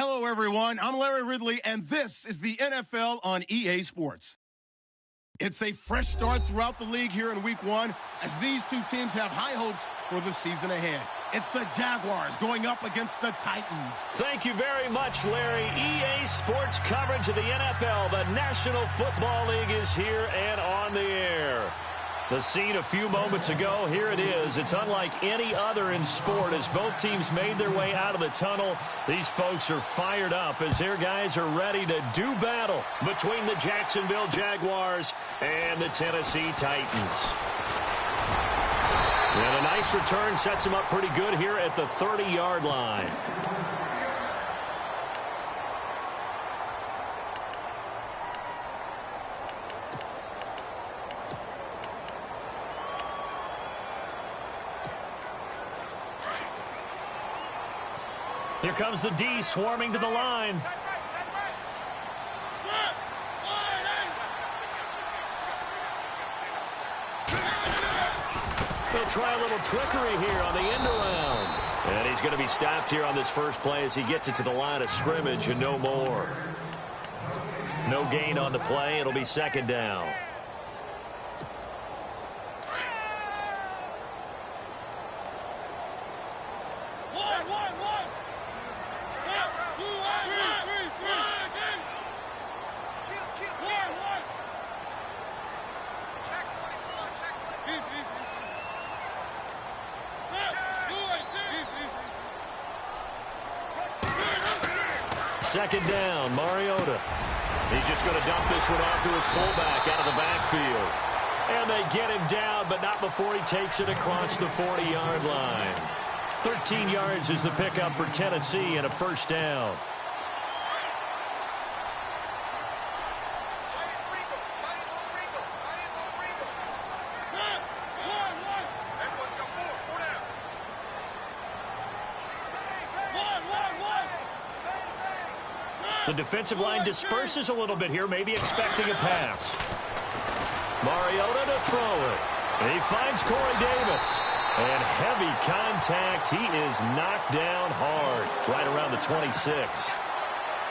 Hello, everyone. I'm Larry Ridley, and this is the NFL on EA Sports. It's a fresh start throughout the league here in Week 1 as these two teams have high hopes for the season ahead. It's the Jaguars going up against the Titans. Thank you very much, Larry. EA Sports coverage of the NFL. The National Football League is here and on the air. The scene a few moments ago, here it is. It's unlike any other in sport as both teams made their way out of the tunnel. These folks are fired up as their guys are ready to do battle between the Jacksonville Jaguars and the Tennessee Titans. And a nice return sets them up pretty good here at the 30-yard line. Here comes the D swarming to the line. They'll try a little trickery here on the end around. And he's going to be stopped here on this first play as he gets it to the line of scrimmage and no more. No gain on the play. It'll be second down. Second down, Mariota. He's just going to dump this one off to his fullback out of the backfield. And they get him down, but not before he takes it across the 40-yard line. 13 yards is the pickup for Tennessee and a first down. The defensive line disperses a little bit here, maybe expecting a pass. Mariota to throw it. And he finds Corey Davis. And heavy contact. He is knocked down hard right around the 26.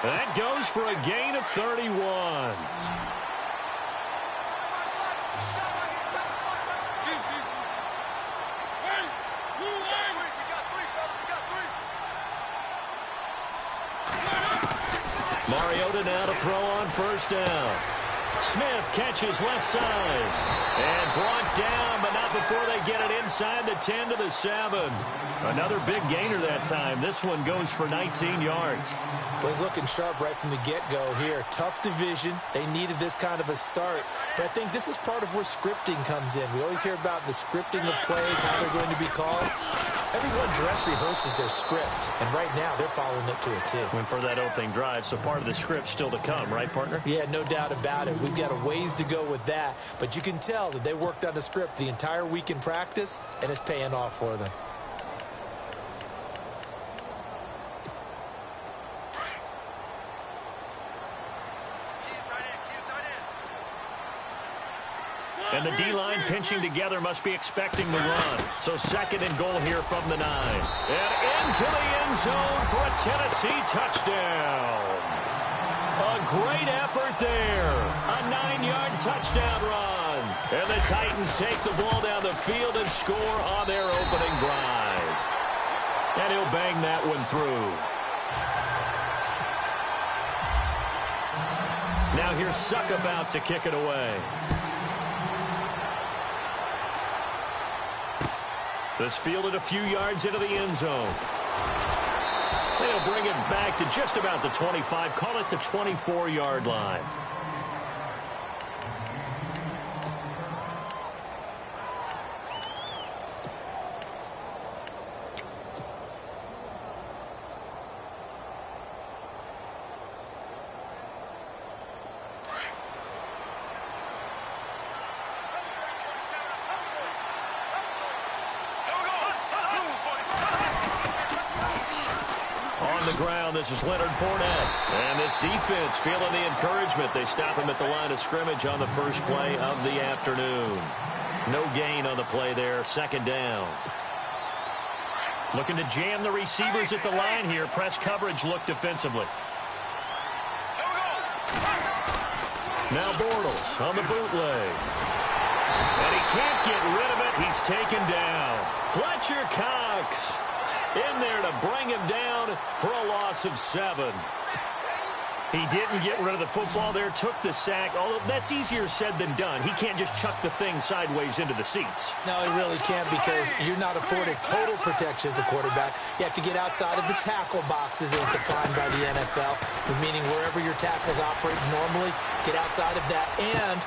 That goes for a gain of 31. Mariota now to throw on first down. Smith catches left side. And brought down, but not before they get it inside the 10 to the 7. Another big gainer that time. This one goes for 19 yards. Well, he's looking sharp right from the get-go here. Tough division. They needed this kind of a start. But I think this is part of where scripting comes in. We always hear about the scripting of plays, how they're going to be called. Everyone dress rehearses their script, and right now they're following it to a T. Went for that opening drive, so part of the script still to come, right, partner? Yeah, no doubt about it. We've got a ways to go with that, but you can tell that they worked on the script the entire week in practice, and it's paying off for them. And the D-line pinching together must be expecting the run. So second and goal here from the 9. And into the end zone for a Tennessee touchdown. A great effort there. A 9-yard touchdown run. And the Titans take the ball down the field and score on their opening drive. And he'll bang that one through. Now here's Suckabout to kick it away. This fielded a few yards into the end zone. They'll bring it back to just about the 25, call it the 24-yard line. This is Leonard Fournette. And this defense feeling the encouragement. They stop him at the line of scrimmage on the first play of the afternoon. No gain on the play there. Second down. Looking to jam the receivers at the line here. Press coverage look defensively. Now Bortles on the bootleg. And he can't get rid of it. He's taken down. Fletcher Cox in there to bring him down for a loss of 7. He didn't get rid of the football there, took the sack. Although that's easier said than done. He can't just chuck the thing sideways into the seats. No, he really can't, because you're not afforded total protection as a quarterback. You have to get outside of the tackle boxes as defined by the NFL, meaning wherever your tackles operate normally, get outside of that. And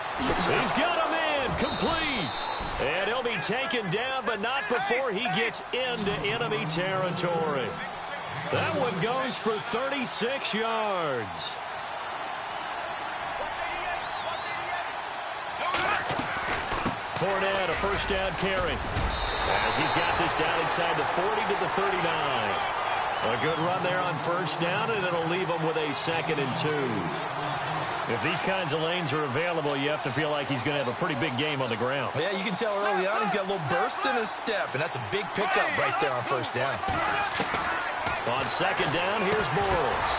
he's got him in, complete. And he'll be taken down, but not before he gets into enemy territory. That one goes for 36 yards. Fournette, a first down carry. As he's got this down inside the 40 to the 39. A good run there on first down, and it'll leave him with a 2nd and 2. If these kinds of lanes are available, you have to feel like he's going to have a pretty big game on the ground. Yeah, you can tell early on he's got a little burst in his step, and that's a big pickup right there on first down. On 2nd down, here's Bortles.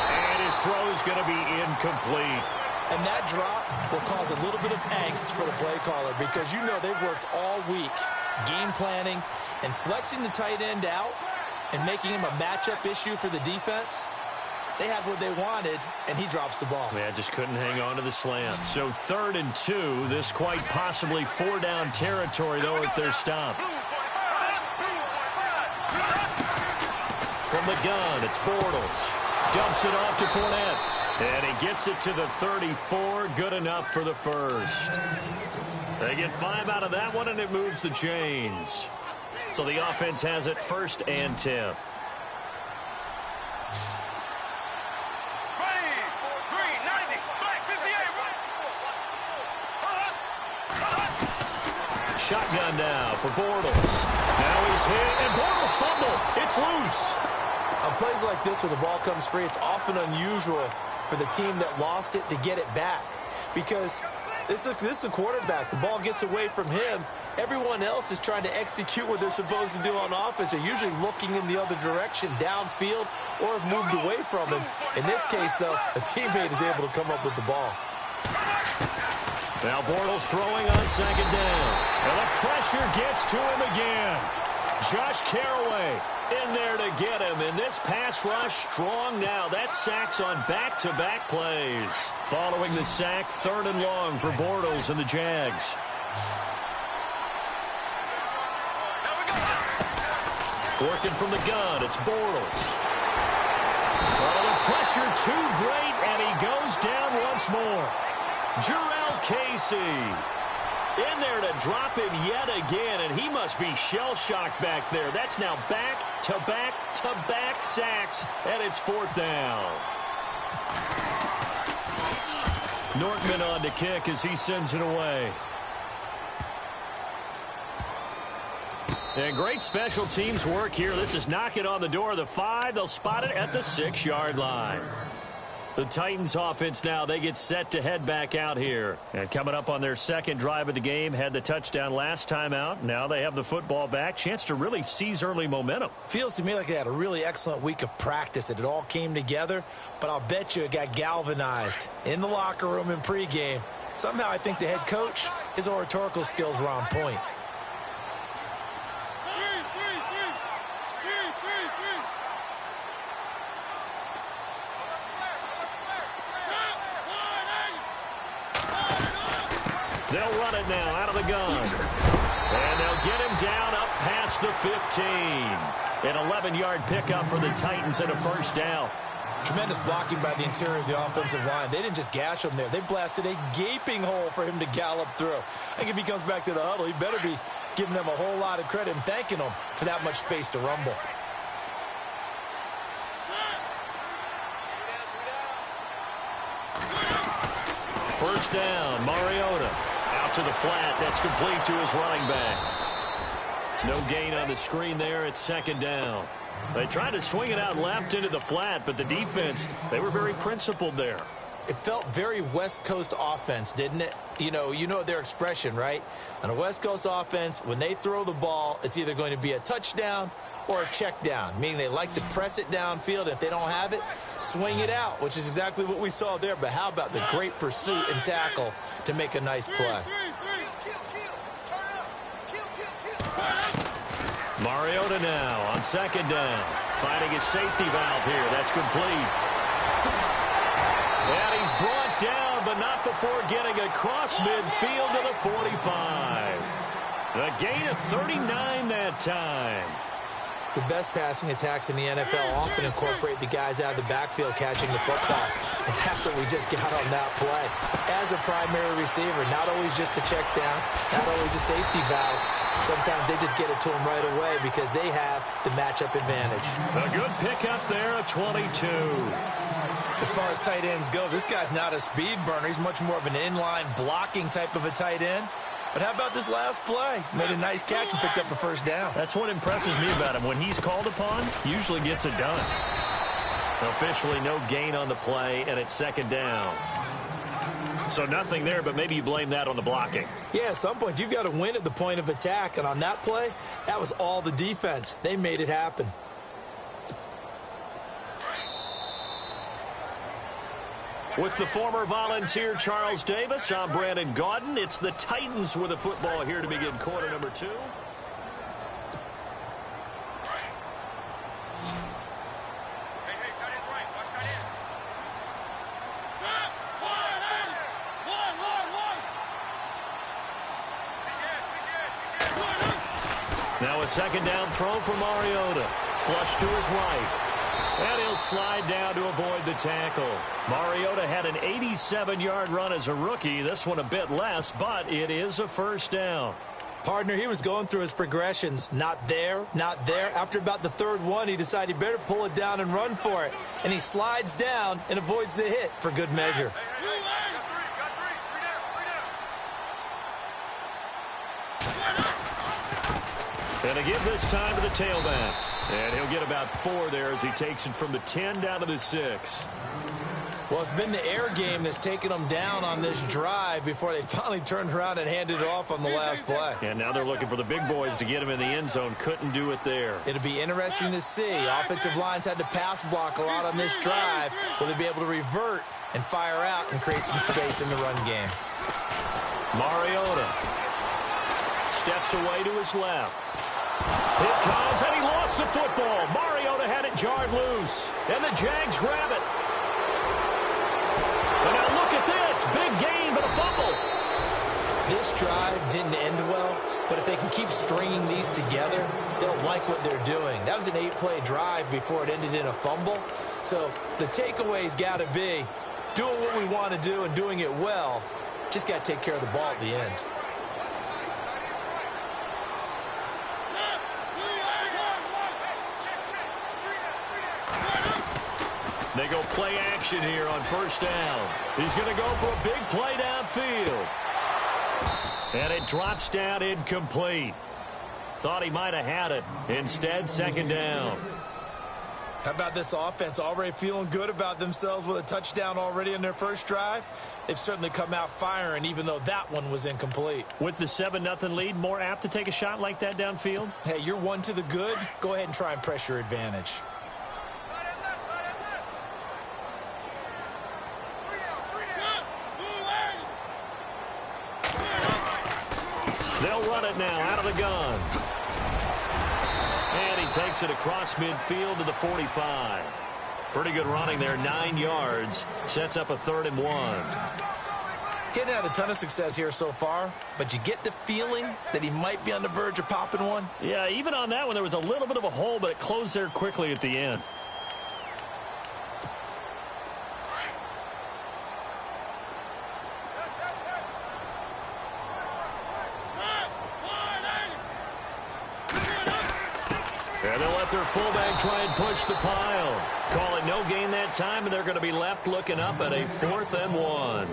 And his throw's going to be incomplete. And that drop will cause a little bit of angst for the play caller, because you know they've worked all week game planning and flexing the tight end out and making him a matchup issue for the defense. They had what they wanted, and he drops the ball. Yeah, just couldn't hang on to the slant. So 3rd and 2. This quite possibly 4-down territory, though, if they're stopped. From the gun, it's Bortles. Dumps it off to Fournette. And he gets it to the 34. Good enough for the first. They get 5 out of that one, and it moves the chains. So the offense has it 1st and 10. Shotgun now for Bortles. Now he's hit, and Bortles fumble. It's loose. On plays like this where the ball comes free, it's often unusual for the team that lost it to get it back, because this is a quarterback. The ball gets away from him. Everyone else is trying to execute what they're supposed to do on offense. They're usually looking in the other direction, downfield, or have moved away from him. In this case, though, a teammate is able to come up with the ball. Now Bortles throwing on 2nd down. And the pressure gets to him again. Josh Carraway in there to get him. And this pass rush strong now. That sack's on back-to-back plays. Following the sack, 3rd and long for Bortles and the Jags. Working from the gun, it's Bortles. Oh, the pressure too great, and he goes down once more. Jurrell Casey in there to drop him yet again, and he must be shell-shocked back there. That's now back-to-back-to-back sacks, and it's 4th down. Nortman on to kick as he sends it away. And great special teams work here. This is knocking on the door of the 5. They'll spot it at the 6-yard line. The Titans offense now, they get set to head back out here. And coming up on their 2nd drive of the game, had the touchdown last time out. Now they have the football back. Chance to really seize early momentum. Feels to me like they had a really excellent week of practice, that it all came together. But I'll bet you it got galvanized in the locker room in pregame. Somehow I think the head coach, his oratorical skills were on point. They'll run it now out of the gun. And they'll get him down up past the 15. An 11-yard pickup for the Titans and a 1st down. Tremendous blocking by the interior of the offensive line. They didn't just gash him there. They blasted a gaping hole for him to gallop through. I think if he comes back to the huddle, he better be giving them a whole lot of credit and thanking them for that much space to rumble. First down, Mariota. Out to the flat. That's complete to his running back. No gain on the screen there. It's 2nd down. They tried to swing it out left into the flat, but the defense, they were very principled there. It felt very West Coast offense, didn't it? You know their expression, right? On a West Coast offense, when they throw the ball, it's either going to be a touchdown or a check down, meaning they like to press it downfield. If they don't have it, swing it out, which is exactly what we saw there. But how about the great pursuit and tackle to make a nice play? Mariota now on second down. Finding his safety valve here. That's complete. And he's brought down, but not before getting across midfield to the 45. A gain of 39 that time. The best passing attacks in the NFL often incorporate the guys out of the backfield catching the football. And that's what we just got on that play. As a primary receiver, not always just a check down, not always a safety valve. Sometimes they just get it to him right away because they have the matchup advantage. A good pickup there, a 22. As far as tight ends go, this guy's not a speed burner. He's much more of an inline blocking type of a tight end. But how about this last play? Made a nice catch and picked up a first down. That's what impresses me about him. When he's called upon, usually gets it done. Officially no gain on the play, and it's second down. So nothing there, but maybe you blame that on the blocking. Yeah, at some point you've got to win at the point of attack. And on that play, that was all the defense. They made it happen. With the former Volunteer Charles Davis, I'm Brandon Gaudin. It's the Titans with the football here to begin quarter number 2. Now a second down throw for Mariota. Flush to his right. And he'll slide down to avoid the tackle. Mariota had an 87-yard run as a rookie. This one a bit less, but it is a first down. Partner, he was going through his progressions. Not there, not there. After about the third one, he decided he better pull it down and run for it. And he slides down and avoids the hit for good measure. And a give this time to the tailback. And he'll get about 4 there as he takes it from the 10 down to the 6. Well, it's been the air game that's taken them down on this drive before they finally turned around and handed it off on the last play. And now they're looking for the big boys to get him in the end zone. Couldn't do it there. It'll be interesting to see. Offensive lines had to pass block a lot on this drive. Will they be able to revert and fire out and create some space in the run game? Mariota steps away to his left. It comes, and he lost the football. Mariota had it jarred loose, and the Jags grab it. And now look at this. Big gain, but a fumble. This drive didn't end well, but if they can keep stringing these together, they'll like what they're doing. That was an 8-play drive before it ended in a fumble. So the takeaway's got to be doing what we want to do and doing it well. Just got to take care of the ball at the end. They go play action here on first down. He's going to go for a big play downfield. And it drops down incomplete. Thought he might have had it. Instead, second down. How about this offense already feeling good about themselves with a touchdown already in their first drive? They've certainly come out firing, even though that one was incomplete. With the 7-0 lead, more apt to take a shot like that downfield? Hey, you're one to the good. Go ahead and try and press your advantage. They'll run it now out of the gun. And he takes it across midfield to the 45. Pretty good running there, 9 yards. Sets up a 3rd and 1. Getting had a ton of success here so far, but you get the feeling that he might be on the verge of popping one. Yeah, even on that one, there was a little bit of a hole, but it closed there quickly at the end. And they'll let their fullback try and push the pile. Call it no gain that time, and they're going to be left looking up at a 4th and 1.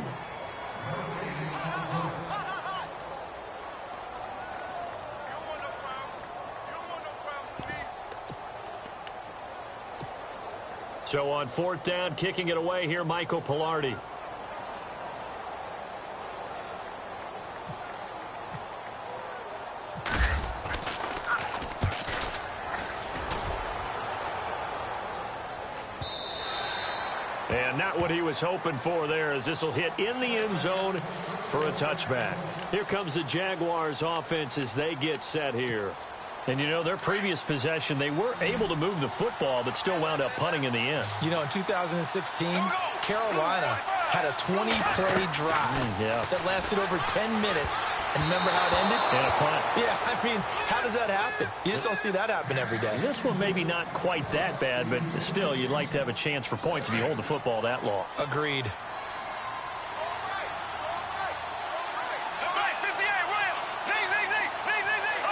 So on 4th down, kicking it away here, Michael Pilardi. And not what he was hoping for there, as this will hit in the end zone for a touchback. Here comes the Jaguars offense as they get set here. And, you know, their previous possession, they were able to move the football, but still wound up punting in the end. You know, in 2016, Carolina had a 20-play drive that lasted over 10 minutes. And remember how it ended? And a punt. Yeah, I mean, how does that happen? You just don't see that happen every day. This one maybe not quite that bad, but still, you'd like to have a chance for points if you hold the football that long. Agreed.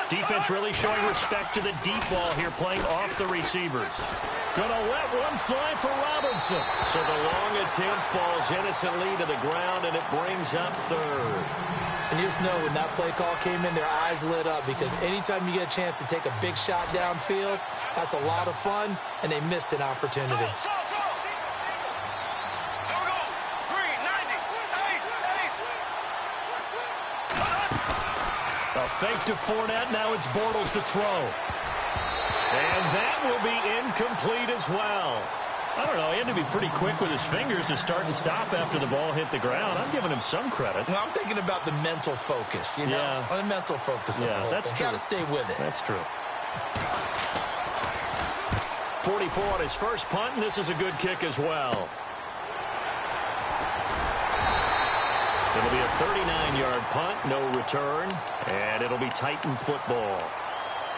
Defense really showing respect to the deep ball here, playing off the receivers. Gonna let one fly for Robinson. So the long attempt falls innocently to the ground, and it brings up third. And you just know when that play call came in, their eyes lit up, because anytime you get a chance to take a big shot downfield, that's a lot of fun, and they missed an opportunity. A fake to Fournette. Now it's Bortles to throw. And that will be incomplete as well. I don't know. He had to be pretty quick with his fingers to start and stop after the ball hit the ground. I'm giving him some credit. Well, I'm thinking about the mental focus, you know? Yeah. The mental focus. Yeah, that's true. Got to stay with it. That's true. 44 on his first punt, and this is a good kick as well. It'll be a 39-yard punt, no return, and it'll be Titan football.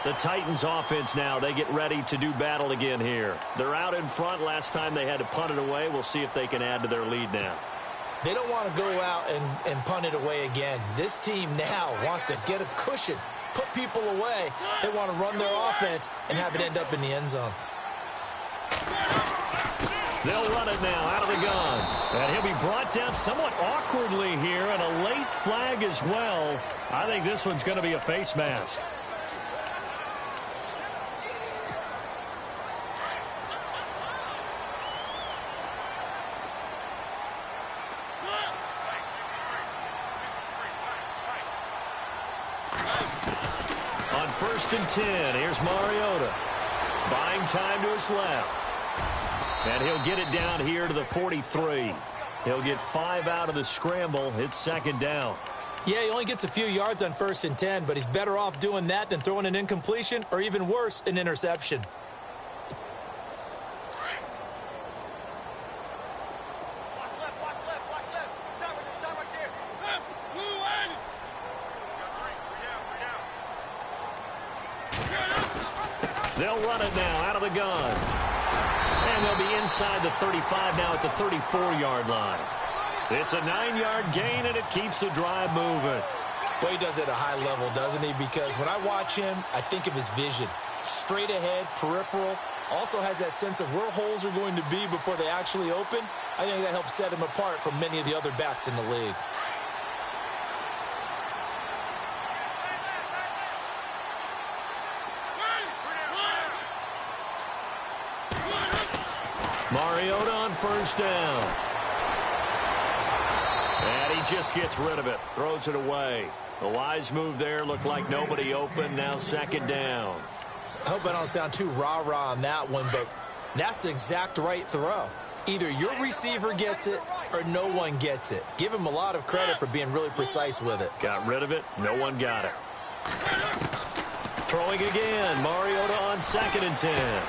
The Titans offense now, they get ready to do battle again here. They're out in front. Last time they had to punt it away. We'll see if they can add to their lead now. They don't want to go out and punt it away again. This team now wants to get a cushion, put people away. They want to run their offense and have it end up in the end zone. They'll run it now out of the gun. And he'll be brought down somewhat awkwardly here, and a late flag as well. I think this one's going to be a face mask. On 1st and 10, here's Mariota. Buying time to his left. And he'll get it down here to the 43. He'll get 5 out of the scramble. It's second down. Yeah, he only gets a few yards on 1st and 10, but he's better off doing that than throwing an incompletion or even worse, an interception. They'll run it now out of the gun. And they'll be inside the 35 now at the 34-yard line. It's a 9-yard gain, and it keeps the drive moving. Well, he does it at a high level, doesn't he? Because when I watch him, I think of his vision. Straight ahead, peripheral. Also has that sense of where holes are going to be before they actually open. I think that helps set him apart from many of the other backs in the league. Mariota on 1st down. And he just gets rid of it. Throws it away. The wise move there. Looked like nobody open. Now 2nd down. I hope I don't sound too rah-rah on that one, but that's the exact right throw. Either your receiver gets it or no one gets it. Give him a lot of credit for being really precise with it. Got rid of it. No one got it. Throwing again. Mariota on 2nd and 10.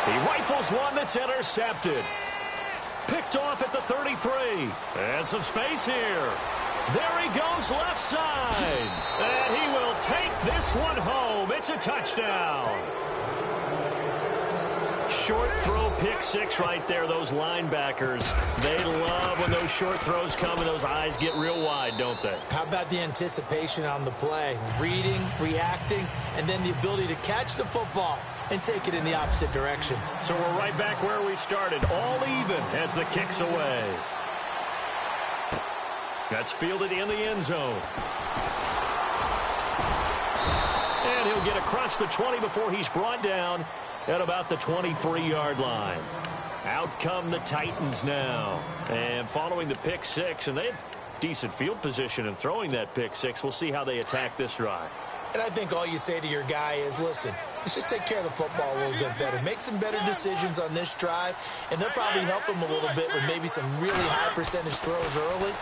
He rifles one that's intercepted. Picked off at the 33. And some space here. There he goes left side. And he will take this one home. It's a touchdown. Short throw, pick six right there. Those linebackers, they love when those short throws come and those eyes get real wide, don't they? How about the anticipation on the play? Reading, reacting, and then the ability to catch the football and take it in the opposite direction. So we're right back where we started, all even as the kick's away. That's fielded in the end zone. And he'll get across the 20 before he's brought down at about the 23-yard line. Out come the Titans now. And following the pick six, and they had decent field position in throwing that pick six. We'll see how they attack this drive. And I think all you say to your guy is, listen, let's just take care of the football a little bit better. Make some better decisions on this drive, and they'll probably help him a little bit with maybe some really high percentage throws early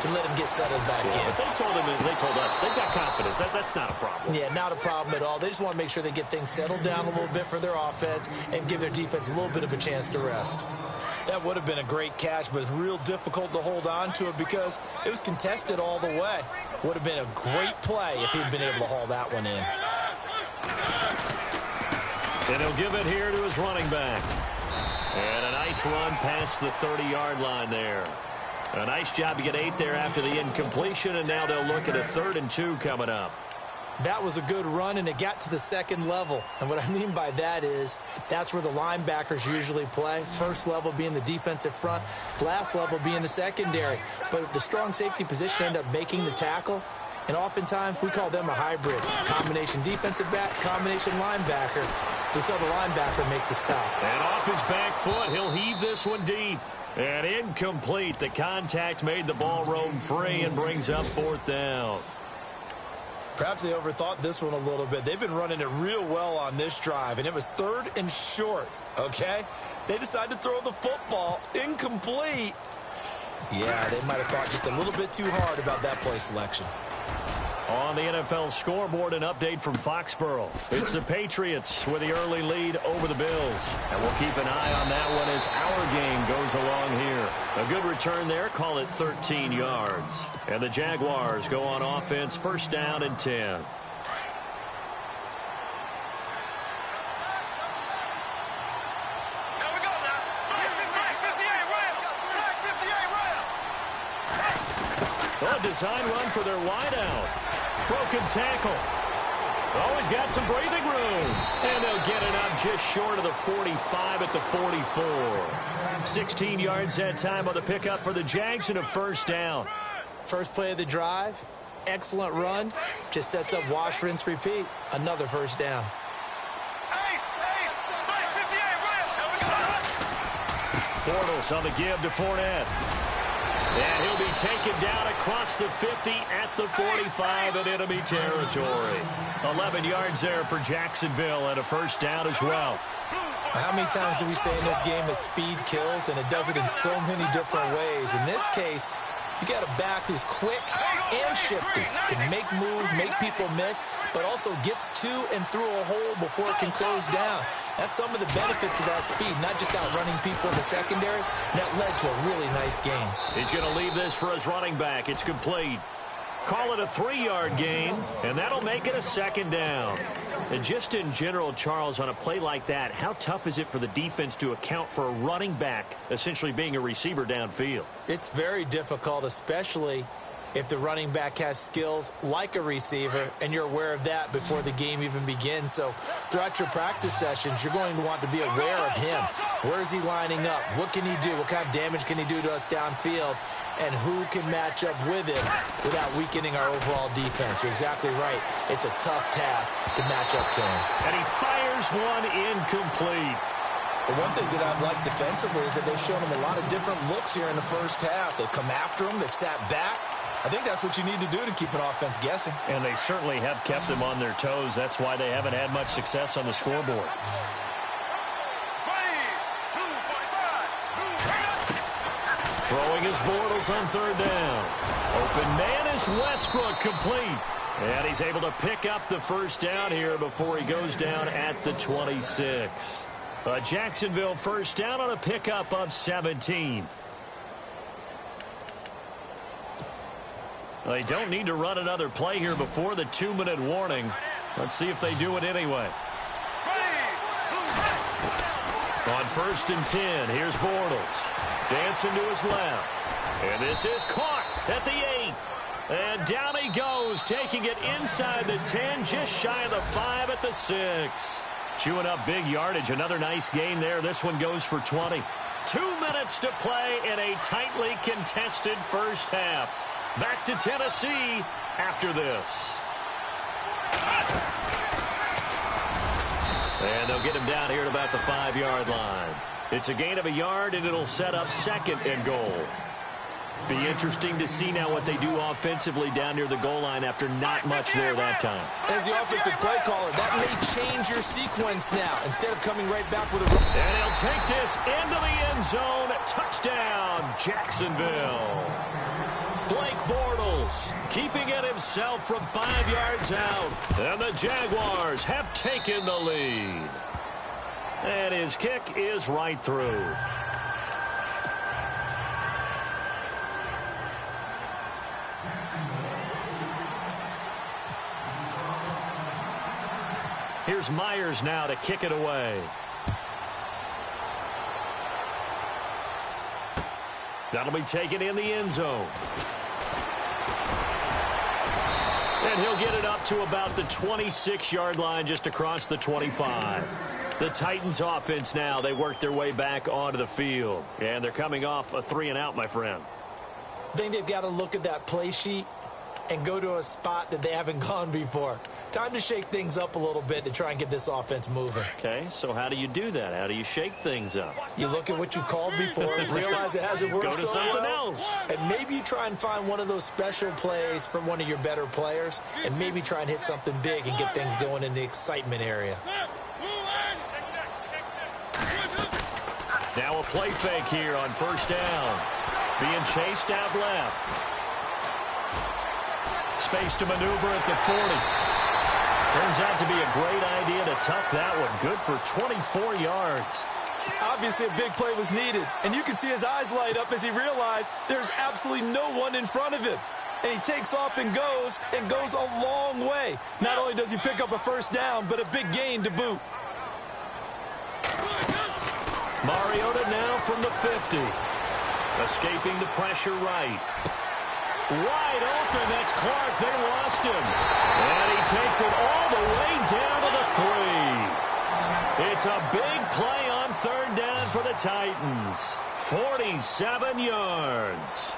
to let him get settled back in. But they told us they've got confidence. That's not a problem. Yeah, not a problem at all. They just want to make sure they get things settled down a little bit for their offense and give their defense a little bit of a chance to rest. That would have been a great catch, but it's real difficult to hold on to it because it was contested all the way. Would have been a great play if he'd been able to haul that one in. And he'll give it here to his running back. And a nice run past the 30-yard line there. A nice job to get 8 there after the incompletion, and now they'll look at a 3rd and 2 coming up. That was a good run, and it got to the second level. And what I mean by that is that's where the linebackers usually play. First level being the defensive front, last level being the secondary. But the strong safety position ended up making the tackle, and oftentimes we call them a hybrid. Combination defensive back, combination linebacker. We saw the linebacker make the stop. And off his back foot, he'll heave this one deep. And incomplete. The contact made the ball roam free and brings up 4th down. Perhaps they overthought this one a little bit. They've been running it real well on this drive, and it was 3rd and short, okay? They decided to throw the football incomplete. Yeah, they might have thought just a little bit too hard about that play selection. On the NFL scoreboard, an update from Foxborough. It's the Patriots with the early lead over the Bills. And we'll keep an eye on that one as our game goes along here. A good return there, call it 13 yards. And the Jaguars go on offense, 1st down and 10. Here we go now. Right 58, A design run for their wideout. Broken tackle. Always got some breathing room. And they'll get it up just short of the 45 at the 44. 16 yards that time on the pickup for the Jags and a 1st down. First play of the drive, excellent run. Just sets up wash, rinse, repeat. Another 1st down. Bortles on the give to Fournette. And he'll be taken down across the 50 at the 45 in enemy territory. 11 yards there for Jacksonville and a 1st down as well. How many times do we say in this game that speed kills, and it does it in so many different ways? In this case, you got a back who's quick and shifty, can make moves, make people miss, but also gets to and through a hole before it can close down. That's some of the benefits of that speed, not just outrunning people in the secondary. That led to a really nice game. He's going to leave this for his running back. It's complete. Call it a 3-yard gain, and that'll make it a 2nd down. And just in general, Charles, on a play like that, how tough is it for the defense to account for a running back essentially being a receiver downfield? It's very difficult, especially if the running back has skills like a receiver, and you're aware of that before the game even begins. So throughout your practice sessions, you're going to want to be aware of him. Where is he lining up? What can he do? What kind of damage can he do to us downfield? And who can match up with him without weakening our overall defense? You're exactly right. It's a tough task to match up to him. And he fires one incomplete. The one thing that I've liked defensively is that they've shown him a lot of different looks here in the 1st half. They've come after him. They've sat back. I think that's what you need to do to keep an offense guessing. And they certainly have kept them on their toes. That's why they haven't had much success on the scoreboard. Throwing his Bortles on 3rd down. Open man is Westbrook, complete. And he's able to pick up the 1st down here before he goes down at the 26. A Jacksonville 1st down on a pickup of 17. They don't need to run another play here before the 2-minute warning. Let's see if they do it anyway. On 1st and 10, here's Bortles. Dancing to his left. And this is caught at the 8. And down he goes, taking it inside the 10, just shy of the 5 at the 6. Chewing up big yardage. Another nice gain there. This one goes for 20. 2 minutes to play in a tightly contested 1st half. Back to Tennessee after this. And they'll get him down here at about the 5-yard line. It's a gain of a yard, and it'll set up 2nd and goal. Be interesting to see now what they do offensively down near the goal line after not much there that time. As the offensive play caller, that may change your sequence now. Instead of coming right back with a... And he'll take this into the end zone. Touchdown, Jacksonville. Blake Bortles keeping it himself from 5 yards out. And the Jaguars have taken the lead. And his kick is right through. Here's Myers now to kick it away. That'll be taken in the end zone. And he'll get it up to about the 26-yard line, just across the 25. The Titans offense now, they work their way back onto the field. And they're coming off a 3-and-out, my friend. I think they've got to look at that play sheet and go to a spot that they haven't gone before. Time to shake things up a little bit to try and get this offense moving. Okay, so how do you do that? How do you shake things up? You look at what you've called before, realize it hasn't worked Go to something else. and maybe you try and find one of those special plays from one of your better players, and maybe try and hit something big and get things going in the excitement area. Now a play fake here on first down. Being chased out left. Space to maneuver at the 40. Turns out to be a great idea to tuck that one. Good for 24 yards. Obviously, a big play was needed, and you can see his eyes light up as he realized there's absolutely no one in front of him. And he takes off and goes a long way. Not only does he pick up a first down, but a big gain to boot. Mariota now from the 50. Escaping the pressure right. Wide open, that's Clark. They lost him. And he takes it all the way down to the 3. It's a big play on third down for the Titans. 47 yards.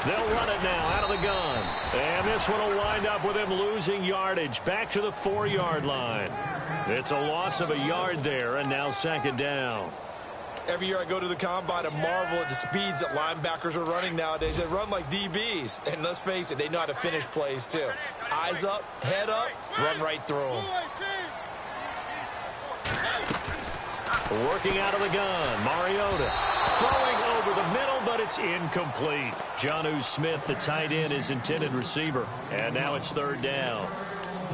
They'll run it now out of the gun. And this one will wind up with him losing yardage back to the 4-yard line. It's a loss of a yard there, and now second down. Every year I go to the combine and marvel at the speeds that linebackers are running nowadays. They run like DBs. And let's face it, they know how to finish plays too. Eyes up, head up, run right through them. Working out of the gun, Mariota. Throwing over the middle, but it's incomplete. Jonnu Smith, the tight end, is intended receiver. And now it's third down.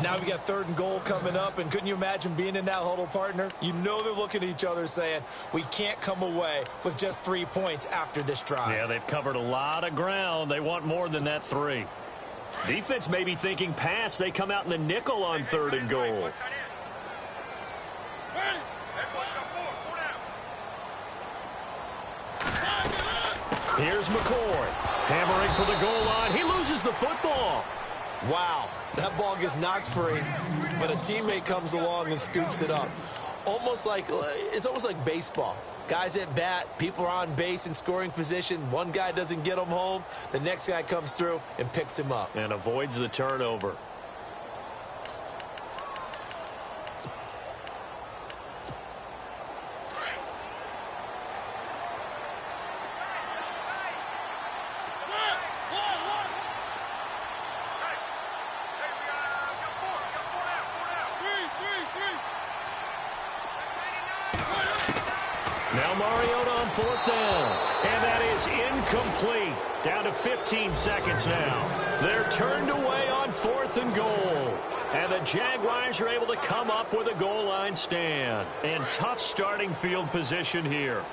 Now we got 3rd and goal coming up, and couldn't you imagine being in that huddle, partner? You know they're looking at each other saying, we can't come away with just 3 points after this drive. Yeah, they've covered a lot of ground. They want more than that 3. Defense may be thinking pass. They come out in the nickel on 3rd and goal. Here's McCoy. Hammering for the goal line. He loses the football. Wow, that ball gets knocked free, but a teammate comes along and scoops it up. It's almost like baseball. Guys at bat, people are on base in scoring position. One guy doesn't get him home. The next guy comes through and picks him up. And avoids the turnover. Now Mariota on 4th down. And that is incomplete. Down to 15 seconds now. They're turned away on 4th and goal. And the Jaguars are able to come up with a goal line stand. And tough starting field position here.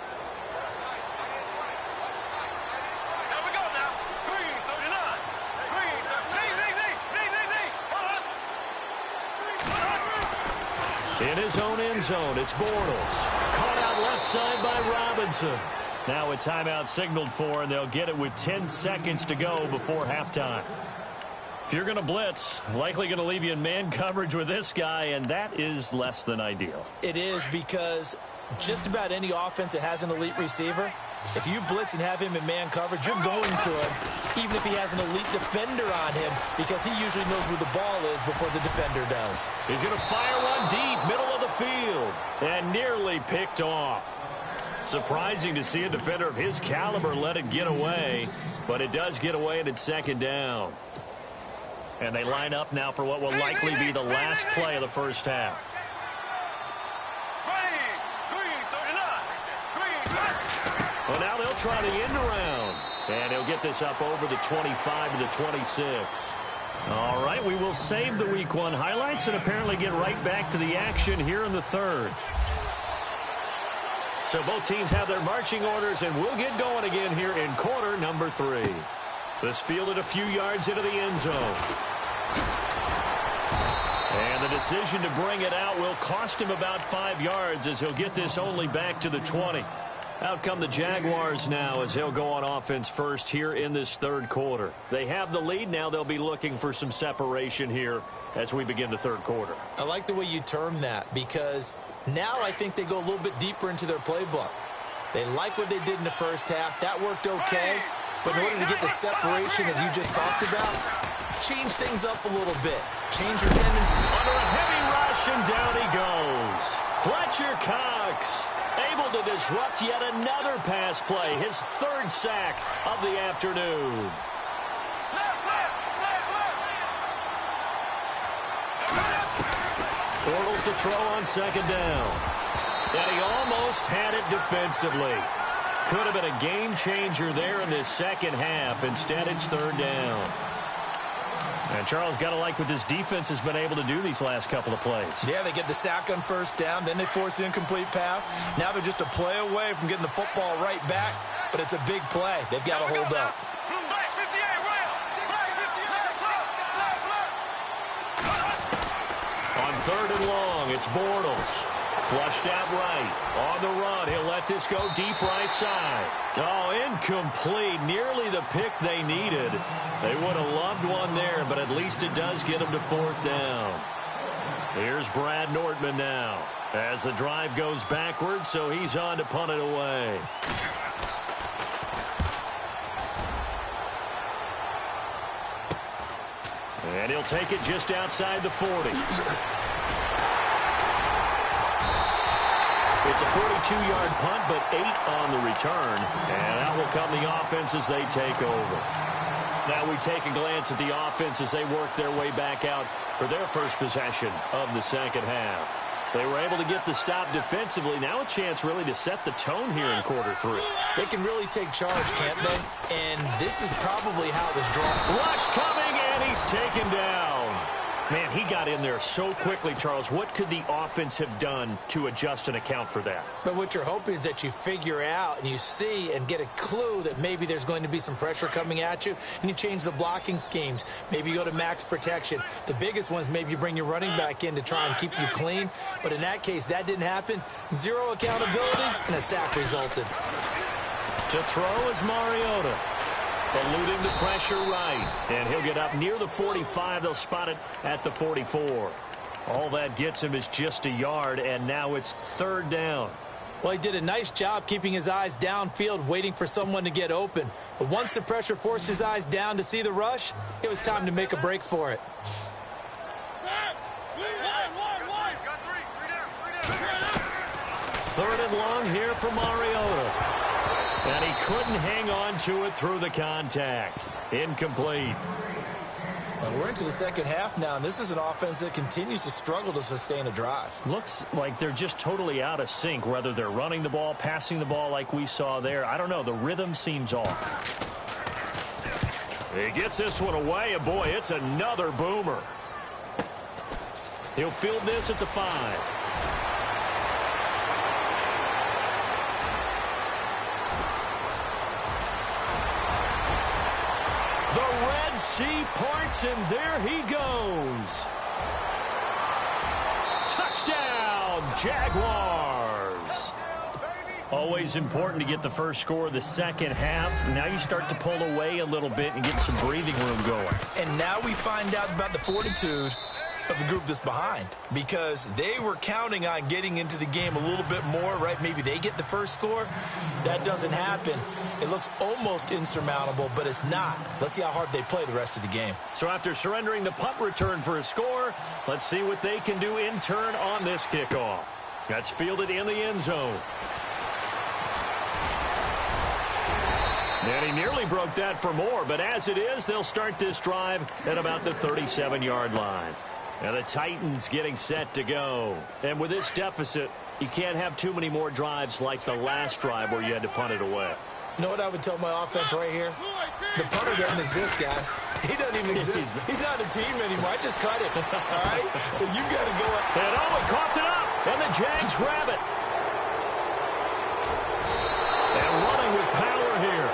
In his own end zone, it's Bortles. Caught out left side by Robinson. Now a timeout signaled for, and they'll get it with 10 seconds to go before halftime. If you're going to blitz, likely going to leave you in man coverage with this guy, and that is less than ideal. It is, because just about any offense that has an elite receiver, if you blitz and have him in man coverage, you're going to him, even if he has an elite defender on him, because he usually knows where the ball is before the defender does. He's going to fire one deep, middle of the field, and nearly picked off. Surprising to see a defender of his caliber let it get away, but it does get away and it's second down. And they line up now for what will likely be the last play of the first half. Well, now they'll try the end around. And he'll get this up over the 25 to the 26. All right, we will save the Week 1 highlights and apparently get right back to the action here in the third. So both teams have their marching orders, and we'll get going again here in quarter number 3. This fielded a few yards into the end zone. And the decision to bring it out will cost him about 5 yards as he'll get this only back to the 20. Out come the Jaguars now as they'll go on offense first here in this third quarter. They have the lead. Now they'll be looking for some separation here as we begin the third quarter. I like the way you term that because now I think they go a little bit deeper into their playbook. They like what they did in the first half. That worked okay. But in order to get the separation that you just talked about, change things up a little bit. Change your tendency. Under a heavy rush, and down he goes. Fletcher Cox able to disrupt yet another pass play. His third sack of the afternoon. Bortles to throw on second down. And he almost had it defensively. Could have been a game changer there in this second half. Instead, it's third down. And Charles, got to like what this defense has been able to do these last couple of plays. Yeah, they get the sack on first down, then they force the incomplete pass. Now they're just a play away from getting the football right back, but it's a big play. They've got to hold up. On third and long, it's Bortles. Flushed out right. On the run, he'll let this go deep right side. Oh, incomplete. Nearly the pick they needed. They would have loved one there, but at least it does get them to fourth down. Here's Brad Nortman now as the drive goes backwards, so he's on to punt it away. And he'll take it just outside the 40. It's a 42-yard punt, but 8 on the return. And out will come the offense as they take over. Now we take a glance at the offense as they work their way back out for their first possession of the second half. They were able to get the stop defensively. Now a chance really to set the tone here in quarter 3. They can really take charge, can't they? And this is probably how this draw. Rush coming, and he's taken down. Man, he got in there so quickly, Charles. What could the offense have done to adjust and account for that? But what you're hoping is that you figure out and you see and get a clue that maybe there's going to be some pressure coming at you, and you change the blocking schemes. Maybe you go to max protection. The biggest ones, maybe you bring your running back in to try and keep you clean. But in that case, that didn't happen. Zero accountability, and a sack resulted. To throw is Mariota. Eluding the pressure right. And he'll get up near the 45. They'll spot it at the 44. All that gets him is just a yard, and now it's third down. Well, he did a nice job keeping his eyes downfield, waiting for someone to get open. But once the pressure forced his eyes down to see the rush, it was time to make a break for it. Third and long here for Mariota. And he couldn't hang on to it through the contact. Incomplete. Well, we're into the second half now, and this is an offense that continues to struggle to sustain a drive. Looks like they're just totally out of sync, whether they're running the ball, passing the ball like we saw there. I don't know. The rhythm seems off. He gets this one away, and boy, it's another boomer. He'll field this at the 5. The Red Sea parts, and there he goes. Touchdown, Jaguars. Always important to get the first score of the second half. Now you start to pull away a little bit and get some breathing room going. And now we find out about the fortitude of the group that's behind, because they were counting on getting into the game a little bit more, right? Maybe they get the first score. That doesn't happen. It looks almost insurmountable, but it's not. Let's see how hard they play the rest of the game. So after surrendering the punt return for a score, let's see what they can do in turn on this kickoff. That's fielded in the end zone. And he nearly broke that for more, but as it is, they'll start this drive at about the 37-yard line. And the Titans getting set to go. And with this deficit, you can't have too many more drives like the last drive where you had to punt it away. You know what I would tell my offense right here? The punter doesn't exist, guys. He doesn't even exist. He's not a team anymore. I just cut it. All right? So you got to go. And he coughed it up. And the Jags grab it. And running with power here.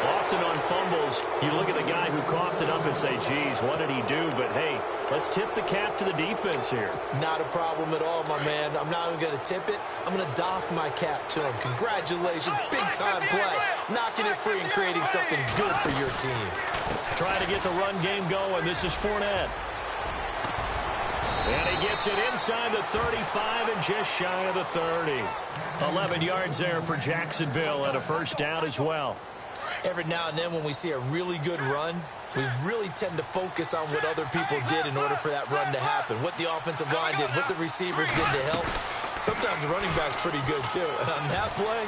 Often on fumbles, you look at the guy who coughed it up and say, geez, what did he do? But, hey, let's tip the cap to the defense here. Not a problem at all, my man. I'm not even going to tip it. I'm going to doff my cap to him. Congratulations. Big-time play. Knocking it free and creating something good for your team. Trying to get the run game going. This is Fournette. And he gets it inside the 35 and just shy of the 30. 11 yards there for Jacksonville and a first down as well. Every now and then when we see a really good run, we really tend to focus on what other people did in order for that run to happen, what the offensive line did, what the receivers did to help. Sometimes the running back's pretty good, too. And on that play,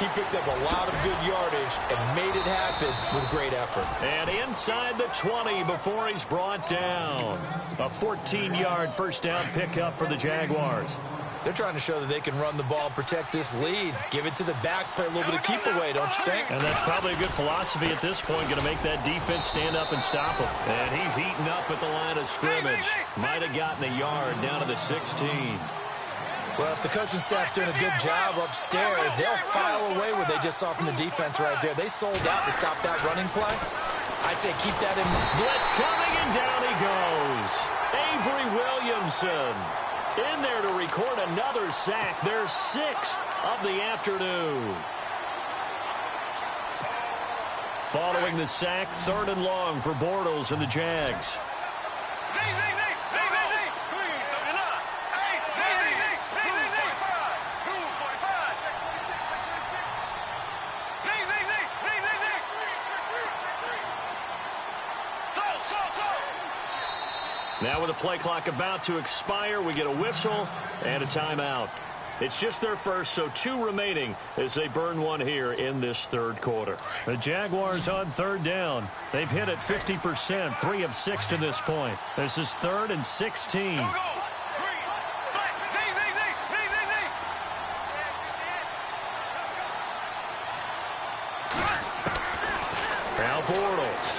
he picked up a lot of good yardage and made it happen with great effort. And inside the 20 before he's brought down. A 14-yard first down pickup for the Jaguars. They're trying to show that they can run the ball and protect this lead. Give it to the backs, play a little bit of keep away, don't you think? And that's probably a good philosophy at this point, going to make that defense stand up and stop him. And he's eaten up at the line of scrimmage. Might have gotten a yard down to the 16. Well, if the coaching staff's doing a good job upstairs, they'll file away what they just saw from the defense right there. They sold out to stop that running play. I'd say keep that in mind. Blitz coming, and down he goes. Avery Williamson in there to record another sack, their 6th of the afternoon. Following the sack, 3rd and long for Bortles and the Jags. Now with the play clock about to expire, we get a whistle and a timeout. It's just their first, so 2 remaining as they burn one here in this 3rd quarter. The Jaguars on 3rd down. They've hit it 50%, 3 of 6 to this point. This is 3rd and 16. Now Bortles.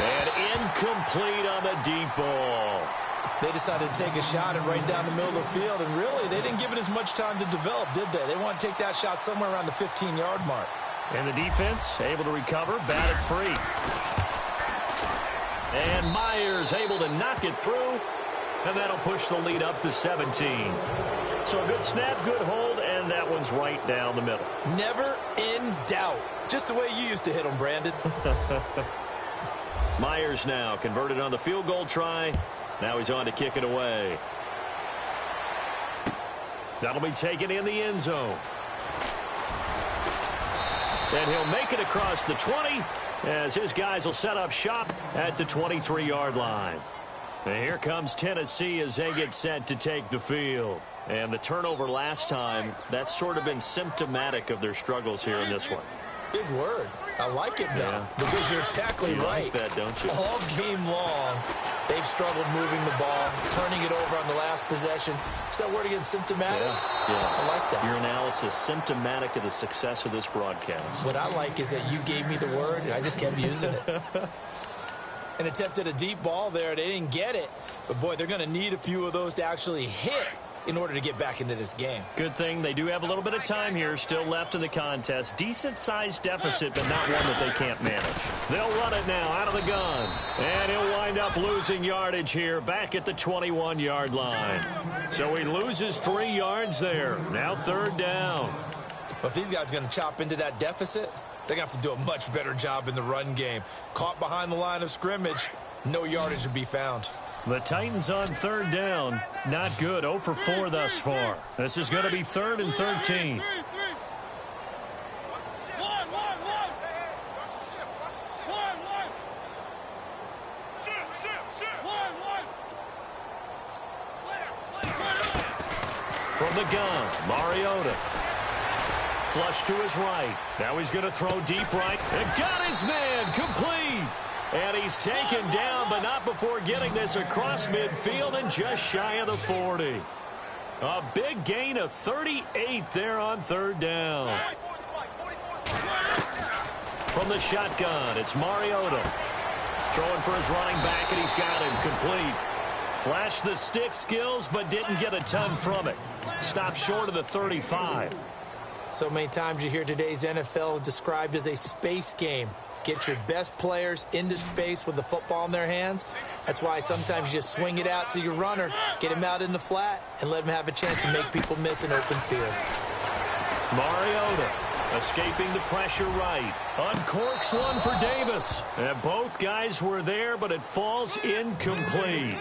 And incomplete on the deep ball. They decided to take a shot and right down the middle of the field, and really, they didn't give it as much time to develop, did they? They want to take that shot somewhere around the 15-yard mark. And the defense able to recover, batted free. And Myers able to knock it through, and that'll push the lead up to 17. So a good snap, good hold, and that one's right down the middle. Never in doubt. Just the way you used to hit them, Brandon. Myers now converted on the field goal try. Now he's on to kick it away. That'll be taken in the end zone. And he'll make it across the 20 as his guys will set up shop at the 23-yard line. And here comes Tennessee as they get set to take the field. And the turnover last time, that's sort of been symptomatic of their struggles here in this one. Big word. I like it, though, because you're exactly right. Like that, don't you? All game long, they've struggled moving the ball, turning it over on the last possession. Is that word again, symptomatic? Yeah. I like that. Your analysis, symptomatic of the success of this broadcast. What I like is that you gave me the word, and I just kept using it. An attempt at a deep ball there. They didn't get it. But, boy, they're going to need a few of those to actually hit in order to get back into this game. Good thing they do have a little bit of time here still left in the contest. Decent-sized deficit, but not one that they can't manage. They'll run it now out of the gun. And he'll wind up losing yardage here back at the 21-yard line. So he loses 3 yards there. Now 3rd down. But if these guys are going to chop into that deficit, they're going to have to do a much better job in the run game. Caught behind the line of scrimmage, no yardage to be found. The Titans on 3rd down. Not good. 0 for 4 thus far. This is going to be 3rd and 13. From the gun, Mariota. Flush to his right. Now he's going to throw deep right. And got his man complete. And he's taken down, but not before getting this across midfield and just shy of the 40. A big gain of 38 there on third down. From the shotgun, it's Mariota. Throwing for his running back, and he's got him complete. Flashed the stick skills, but didn't get a ton from it. Stopped short of the 35. So many times you hear today's NFL described as a space game. Get your best players into space with the football in their hands. That's why sometimes you just swing it out to your runner, get him out in the flat, and let him have a chance to make people miss an open field. Mariota escaping the pressure right. Uncorks one for Davis. And both guys were there, but it falls incomplete.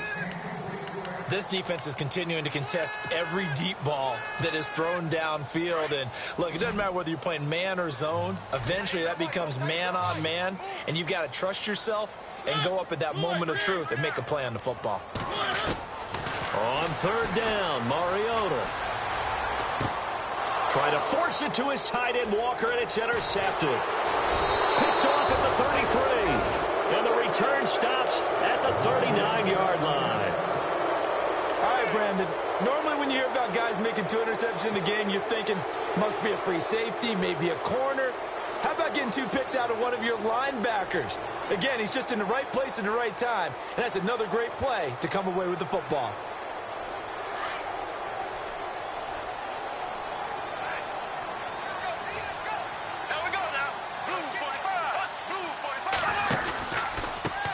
This defense is continuing to contest every deep ball that is thrown downfield. And, look, it doesn't matter whether you're playing man or zone. Eventually, that becomes man on man, and you've got to trust yourself and go up at that moment of truth and make a play on the football. On third down, Mariota. Try to force it to his tight end, Walker, and it's intercepted. Picked off at the 33. And the return stops at the 39-yard line. All right, Brandon, normally when you hear about guys making 2 interceptions in the game, you're thinking must be a free safety, maybe a corner. How about getting 2 picks out of one of your linebackers? Again, he's just in the right place at the right time, and that's another great play to come away with the football.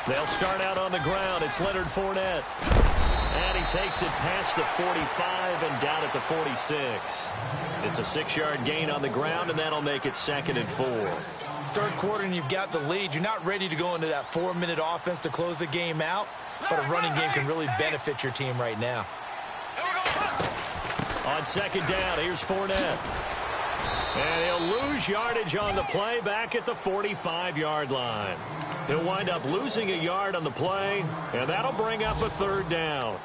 They'll start out on the ground. It's Leonard Fournette. And he takes it past the 45 and down at the 46. It's a 6-yard gain on the ground, and that'll make it 2nd and 4. Third quarter, and you've got the lead. You're not ready to go into that 4-minute offense to close the game out, but a running game can really benefit your team right now. On 2nd down, here's Fournette. And he'll lose yardage on the play back at the 45-yard line. He'll wind up losing a yard on the play, and that'll bring up a 3rd down.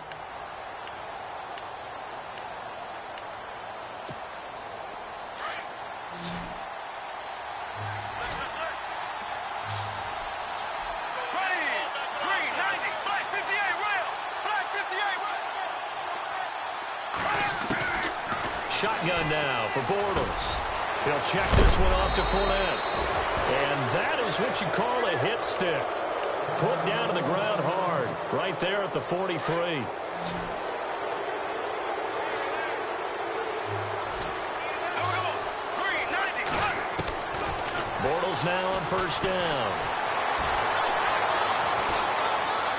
Shotgun now for Bortles. He'll check this one off to Fournette. And that is what you call a hit stick. Put down to the ground hard, right there at the 43. Bortles now on 1st down.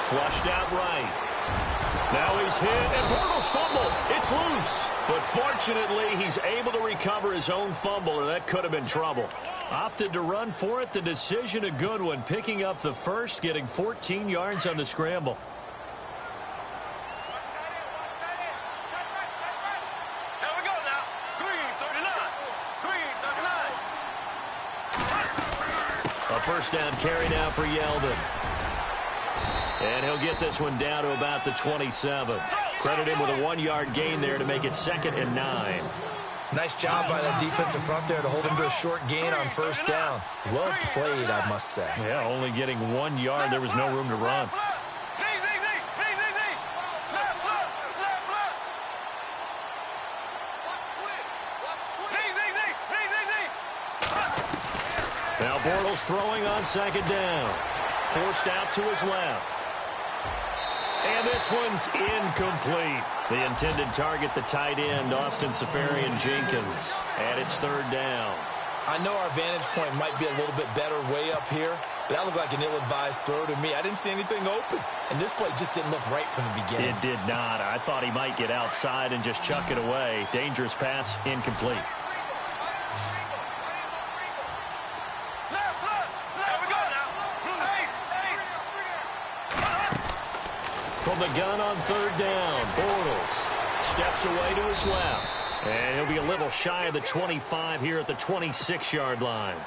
Flushed out right. Now he's hit, and Bortles fumbled. It's loose. But fortunately, he's able to recover his own fumble, or that could have been trouble. Opted to run for it. The decision a good one. Picking up the first, getting 14 yards on the scramble. Here we go now. Green 39. Green 39. A 1st down carry now for Yeldon. And he'll get this one down to about the 27. Credit him with a 1-yard gain there to make it 2nd and 9. Nice job by that defensive front there to hold him to a short gain on 1st down. Well played, I must say. Yeah, only getting 1 yard. There was no room to run. Now Bortles throwing on 2nd down. Forced out to his left. And this one's incomplete. The intended target, the tight end, Austin Seferian-Jenkins. And it's 3rd down. I know our vantage point might be a little bit better way up here, but that looked like an ill-advised throw to me. I didn't see anything open, and this play just didn't look right from the beginning. It did not. I thought he might get outside and just chuck it away. Dangerous pass, incomplete. From the gun on 3rd down, Bortles steps away to his left. And he'll be a little shy of the 25 here at the 26-yard line.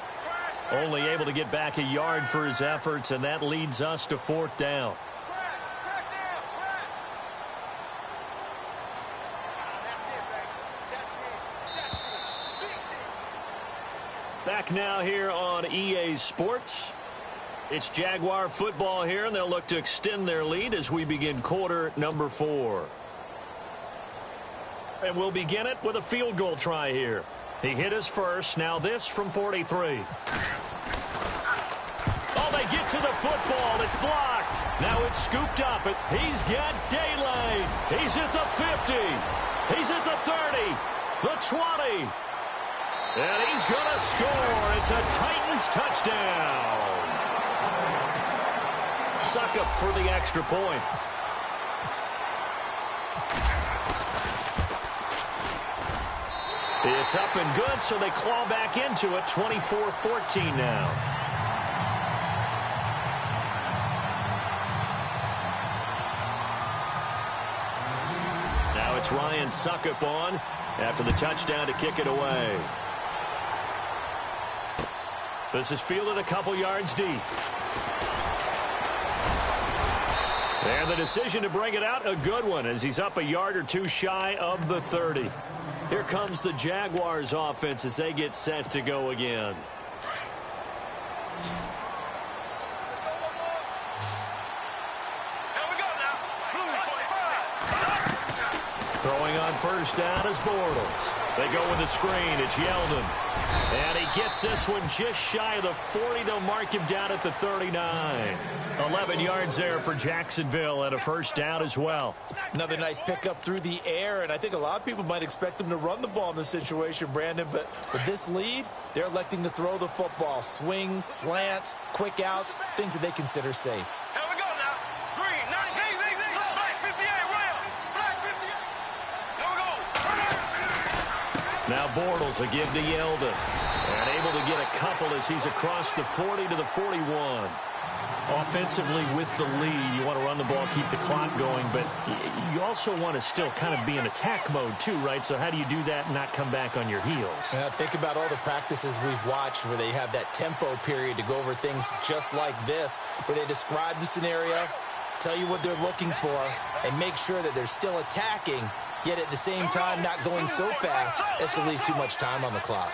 Only able to get back a yard for his efforts, and that leads us to 4th down. Back now here on EA Sports. It's Jaguar football here, and they'll look to extend their lead as we begin quarter number 4. And we'll begin it with a field goal try here. He hit his first. Now this from 43. Oh, they get to the football. It's blocked. Now it's scooped up. He's got daylight. He's at the 50. He's at the 30. The 20. And he's going to score. It's a Titans touchdown. Suck up for the extra point. It's up and good, so they claw back into it. 24-14 now. Now it's Ryan Suckup on after the touchdown to kick it away. This is fielded a couple yards deep. And the decision to bring it out, a good one, as he's up a yard or two shy of the 30. Here comes the Jaguars offense as they get set to go again. Here we go now. Blue 45. Throwing on first down is Bortles. They go with the screen. It's Yeldon. And he gets this one just shy of the 40. They'll mark him down at the 39. 11 yards there for Jacksonville and a first down as well. Another nice pickup through the air, and I think a lot of people might expect them to run the ball in this situation, Brandon, but with this lead, they're electing to throw the football. Swings, slants, quick outs, things that they consider safe. Here we go now. Green 19. Black 58. Royal. Black 58. Here we go. Now Bortles will give to Yeldon. And able to get a couple as he's across the 40 to the 41. Offensively with the lead, you want to run the ball, keep the clock going, but you also want to still kind of be in attack mode too, right? So how do you do that and not come back on your heels? Yeah, think about all the practices we've watched where they have that tempo period to go over things just like this, where they describe the scenario, tell you what they're looking for, and make sure that they're still attacking, yet at the same time not going so fast as to leave too much time on the clock.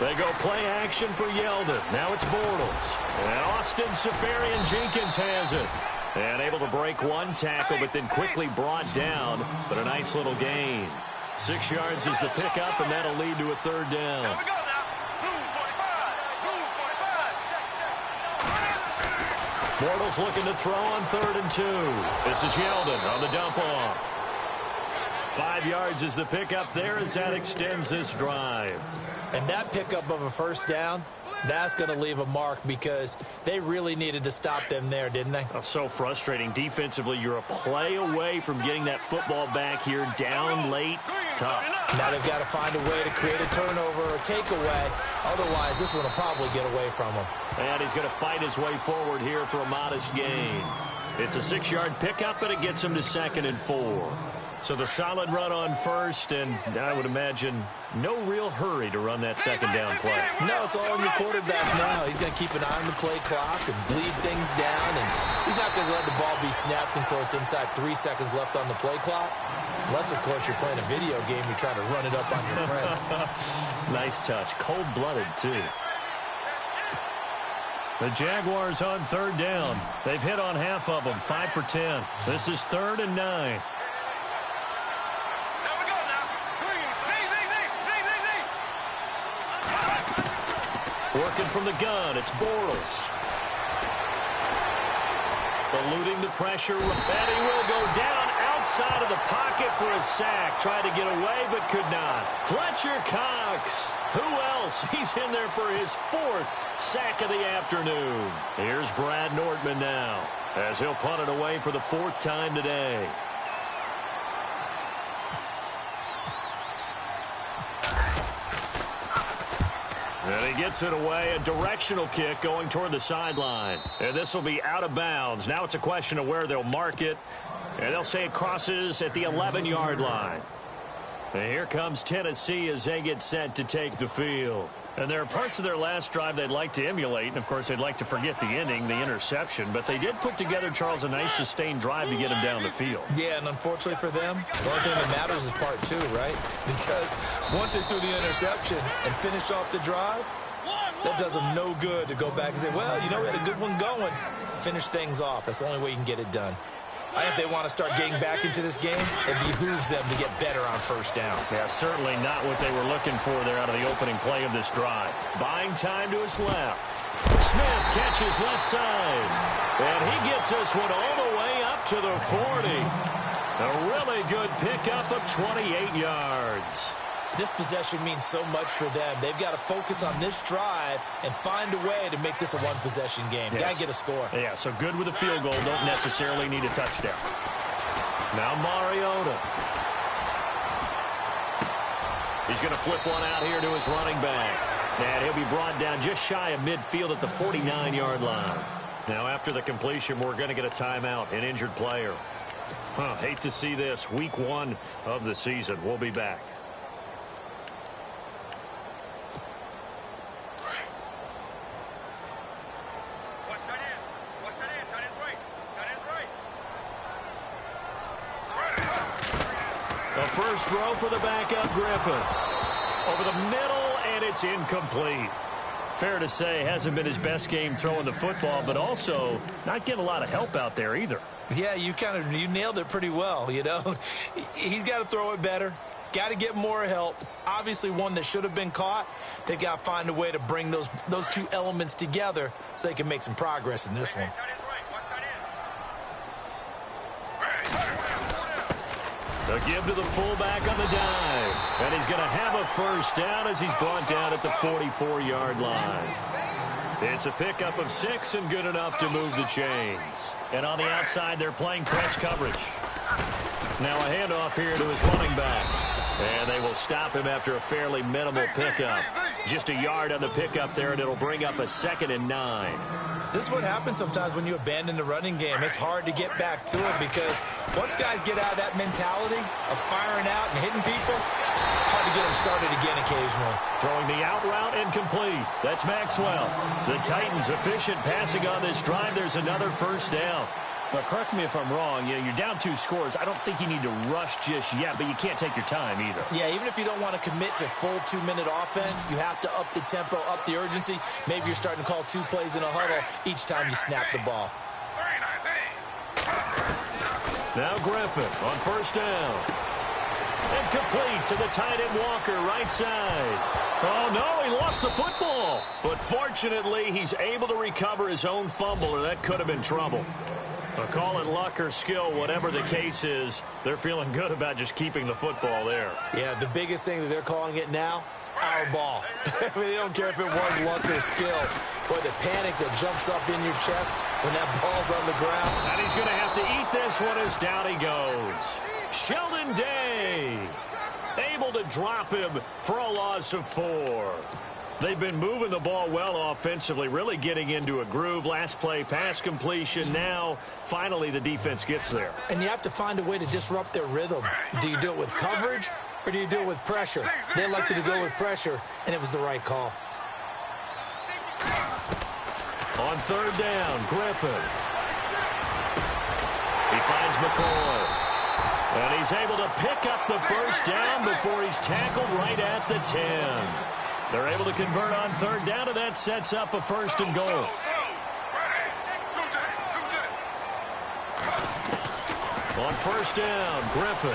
They go play action for Yeldon. Now it's Bortles. And Austin Seferian-Jenkins has it. And able to break one tackle, but then quickly brought down. But a nice little gain. 6 yards is the pickup, and that'll lead to a third down. Here we go now. Blue 45. Blue 45. Bortles looking to throw on 3rd and 2. This is Yeldon on the dump off. 5 yards is the pickup there as that extends this drive. And that pickup of a first down, that's going to leave a mark because they really needed to stop them there, didn't they? Oh, so frustrating. Defensively, you're a play away from getting that football back here down late. Tough. Now they've got to find a way to create a turnover or takeaway. Otherwise, this one will probably get away from him. And he's going to fight his way forward here for a modest gain. It's a 6-yard pickup, but it gets him to 2nd and 4. So the solid run on first, and I would imagine no real hurry to run that second down play. No, it's all on your quarterback now. He's going to keep an eye on the play clock and bleed things down, and he's not going to let the ball be snapped until it's inside 3 seconds left on the play clock. Unless, of course, you're playing a video game, you're trying to run it up on your friend. Nice touch. Cold-blooded, too. The Jaguars on 3rd down. They've hit on half of them, 5 for 10. This is 3rd and 9. Working from the gun, it's Bortles. Eluding the pressure, and he will go down outside of the pocket for a sack. Tried to get away, but could not. Fletcher Cox. Who else? He's in there for his 4th sack of the afternoon. Here's Brad Nordman now, as he'll punt it away for the 4th time today. And he gets it away, a directional kick going toward the sideline. And this will be out of bounds. Now it's a question of where they'll mark it. And they'll say it crosses at the 11-yard line. And here comes Tennessee as they get set to take the field. And there are parts of their last drive they'd like to emulate. And, of course, they'd like to forget the inning, the interception. But they did put together, Charles, a nice sustained drive to get him down the field. Yeah, and unfortunately for them, the only thing that matters is part two, right? Because once they threw the interception and finished off the drive, that does them no good to go back and say, well, you know, we had a good one going. Finish things off. That's the only way you can get it done. I think if they want to start getting back into this game, it behooves them to get better on first down. Yeah, certainly not what they were looking for there out of the opening play of this drive. Buying time to his left. Smith catches left side. And he gets this one all the way up to the 40. A really good pickup of 28 yards. This possession means so much for them. They've got to focus on this drive and find a way to make this a one-possession game. Yes. Got to get a score. Yeah, so good with a field goal. Don't necessarily need a touchdown. Now Mariota. He's going to flip one out here to his running back. And he'll be brought down just shy of midfield at the 49-yard line. Now after the completion, we're going to get a timeout, an injured player. Hate to see this. Week 1 of the season. We'll be back. The first throw for the backup, Griffin. Over the middle, and it's incomplete. Fair to say, hasn't been his best game throwing the football, but also not getting a lot of help out there either. Yeah, you nailed it pretty well, you know. He's got to throw it better. Got to get more help. Obviously one that should have been caught. They've got to find a way to bring those two elements together so they can make some progress in this one. The give to the fullback on the dive. And he's going to have a first down as he's brought down at the 44-yard line. It's a pickup of 6 and good enough to move the chains. And on the outside, they're playing press coverage. Now a handoff here to his running back. And they will stop him after a fairly minimal pickup. Just a yard on the pickup there, and it'll bring up a 2nd and 9. This is what happens sometimes when you abandon the running game. It's hard to get back to it because once guys get out of that mentality of firing out and hitting people, hard to get them started again occasionally. Throwing the out route and complete. That's Maxwell. The Titans efficient passing on this drive. There's another first down. But correct me if I'm wrong, you're down 2 scores. I don't think you need to rush just yet, but you can't take your time either. Yeah, even if you don't want to commit to full 2-minute offense, you have to up the tempo, up the urgency. Maybe you're starting to call 2 plays in a huddle each time you snap the ball. Now Griffin on first down. And complete to the tight end Walker, right side. Oh, no, he lost the football. But fortunately, he's able to recover his own fumble, or that could have been trouble. Call it luck or skill, whatever the case is, they're feeling good about just keeping the football there. Yeah, the biggest thing that they're calling it now, our ball. I mean, they don't care if it was luck or skill. Boy, the panic that jumps up in your chest when that ball's on the ground. And he's going to have to eat this one as down he goes. Sheldon Day able to drop him for a loss of 4. They've been moving the ball well offensively, really getting into a groove. Last play, pass completion. Now, finally, the defense gets there. And you have to find a way to disrupt their rhythm. Do you do it with coverage, or do you do it with pressure? They elected to go with pressure, and it was the right call. On third down, Griffin. He finds McCoy. And he's able to pick up the first down before he's tackled right at the 10. They're able to convert on third down, and that sets up a 1st and goal. On first down, Griffin.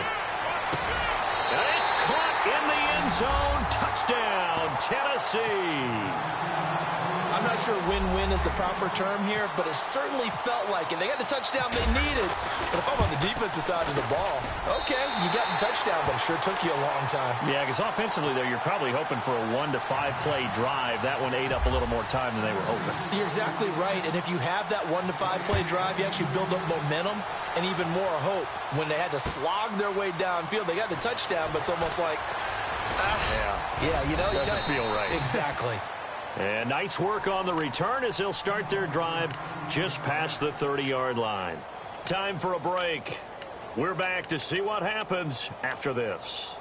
And it's caught in the end zone. Touchdown, Tennessee. I'm not sure win-win is the proper term here, but it certainly felt like it. They got the touchdown they needed. But if I'm on the defensive side of the ball, okay, you got the touchdown, but it sure took you a long time. Yeah, because offensively there, you're probably hoping for a 1 to 5 play drive. That one ate up a little more time than they were hoping. You're exactly right. And if you have that 1 to 5 play drive, you actually build up momentum and even more hope. When they had to slog their way downfield, they got the touchdown, but it's almost like, yeah, you know, doesn't feel right. Exactly. And nice work on the return as they'll start their drive just past the 30-yard line. Time for a break. We're back to see what happens after this.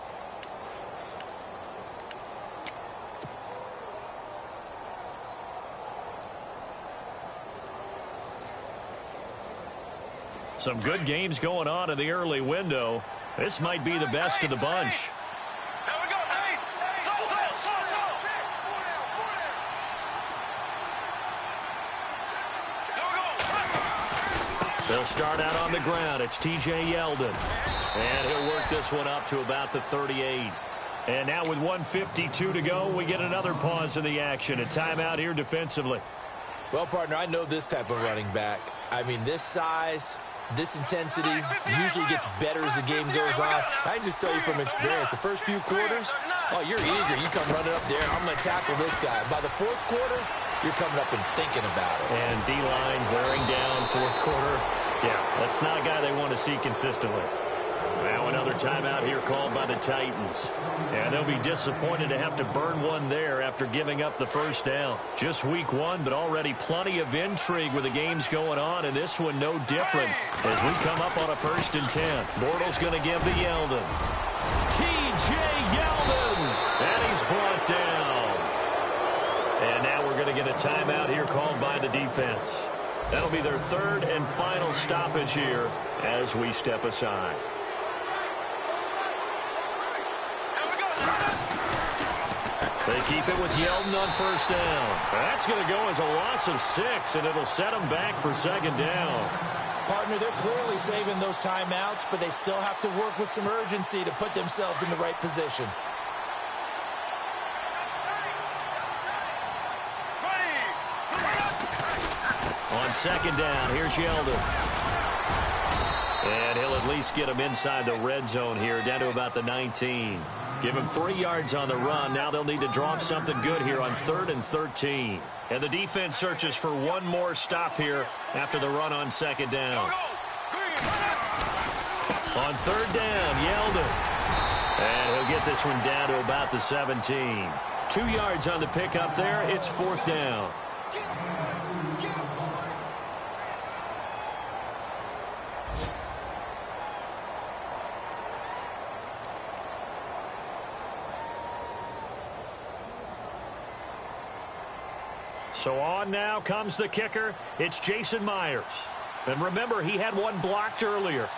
Some good games going on in the early window. This might be the best of the bunch. There we go, Dave. They'll start out on the ground. It's T.J. Yeldon. And he'll work this one up to about the 38. And now with 1:52 to go, we get another pause in the action. A timeout here defensively. Well, partner, I know this type of running back. I mean, this size, this intensity usually gets better as the game goes on. I can just tell you from experience, the first few quarters, oh, you're eager. You come running up there, I'm going to tackle this guy. By the fourth quarter, you're coming up and thinking about it. And D-line wearing down fourth quarter. Yeah, that's not a guy they want to see consistently. Now another timeout here called by the Titans. And they'll be disappointed to have to burn one there after giving up the first down. Just week one, but already plenty of intrigue with the games going on, and this one no different as we come up on a 1st and 10. Bortles going to give to Yeldon. T.J. Yeldon! And he's brought down. And now we're going to get a timeout here called by the defense. That'll be their 3rd and final stoppage here as we step aside. They keep it with Yeldon on 1st down. That's going to go as a loss of 6, and it'll set them back for 2nd down. Partner, they're clearly saving those timeouts, but they still have to work with some urgency to put themselves in the right position. On 2nd down, here's Yeldon. And he'll at least get him inside the red zone here, down to about the 19. Give him 3 yards on the run. Now they'll need to draw up something good here on 3rd and 13. And the defense searches for one more stop here after the run on 2nd down. On 3rd down, Yeldon. And he'll get this one down to about the 17. 2 yards on the pickup there. It's 4th down. So on now comes the kicker. It's Jason Myers. And remember, he had one blocked earlier.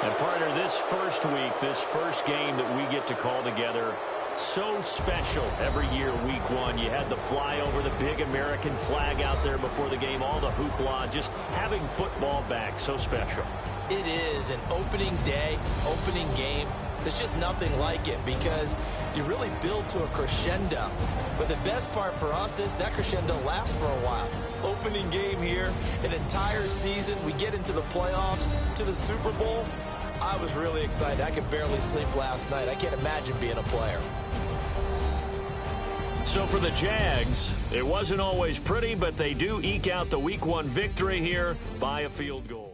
And partner, this first week, this first game that we get to call together, so special every year, week one. You had the flyover, the big American flag out there before the game, all the hoopla, just having football back, so special. It is an opening day, opening game. There's just nothing like it because you really build to a crescendo. But the best part for us is that crescendo lasts for a while. Opening game here, an entire season. We get into the playoffs, to the Super Bowl. I was really excited. I could barely sleep last night. I can't imagine being a player. So for the Jags, it wasn't always pretty, but they do eke out the week one victory here by a field goal.